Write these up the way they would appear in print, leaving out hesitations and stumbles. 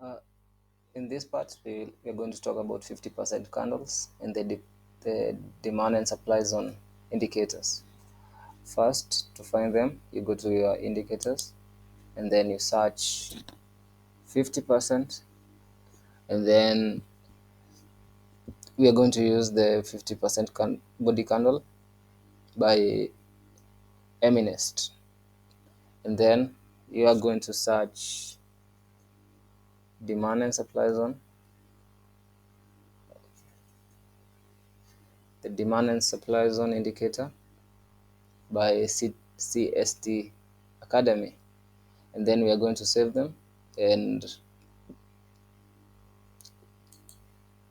Uh, in this part, we're going to talk about 50% candles and the demand and supply zone indicators. First, to find them, you go to your indicators and then you search 50%, and then we are going to use the 50% body candle by Eminest. And then you are going to search demand and supply zone, the demand and supply zone indicator by CST Academy, and then we are going to save them. And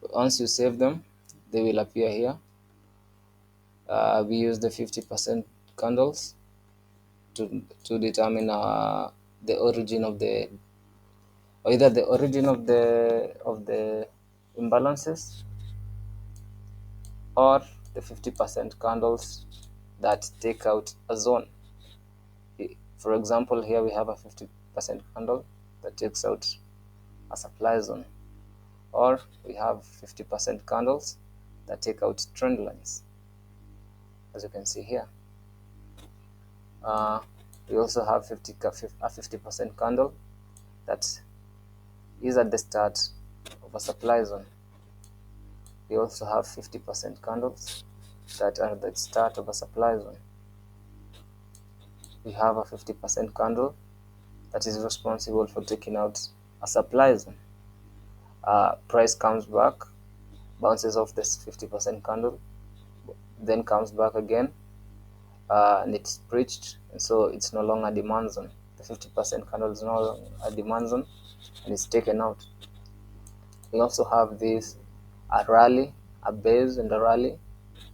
once you save them, they will appear here. We use the 50% candles to determine the origin of the, either the origin of the imbalances, or the 50% candles that take out a zone. For example, here we have a 50% candle that takes out a supply zone, or we have 50% candles that take out trend lines, as you can see here. Uh, we also have a 50% candle that is at the start of a supply zone. We also have 50% candles that are at the start of a supply zone. We have a 50% candle that is responsible for taking out a supply zone. Price comes back, bounces off this 50% candle, then comes back again, and it's breached, and so it's no longer a demand zone. The 50% candle is no longer a demand zone, and it's taken out. We also have this a rally, a base and a rally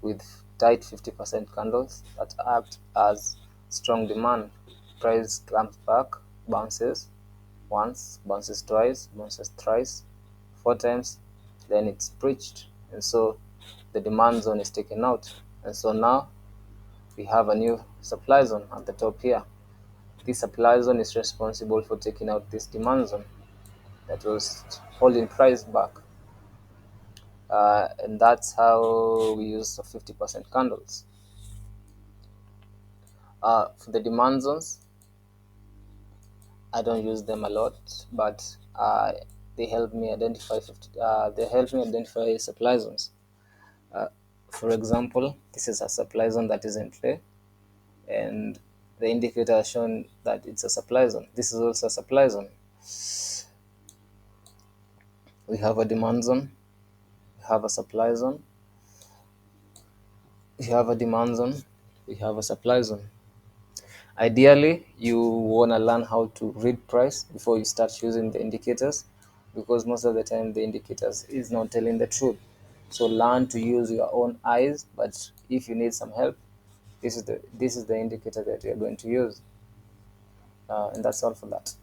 with tight 50% candles that act as strong demand. Price comes back, bounces once, bounces twice, bounces thrice, four times, then it's breached, and so the demand zone is taken out. And so now we have a new supply zone at the top here. This supply zone is responsible for taking out this demand zone that was holding price back. And that's how we use the 50% candles. For the demand zones, I don't use them a lot, but they help me identify supply zones. Uh, for example, this is a supply zone that is in play, and the indicator has shown that it's a supply zone. This is also a supply zone. We have a demand zone, we have a supply zone, we have a demand zone, we have a supply zone. Ideally, you want to learn how to read price before you start using the indicators, because most of the time the indicators is not telling the truth. So learn to use your own eyes, but if you need some help, this is the indicator that you're going to use. And that's all for that.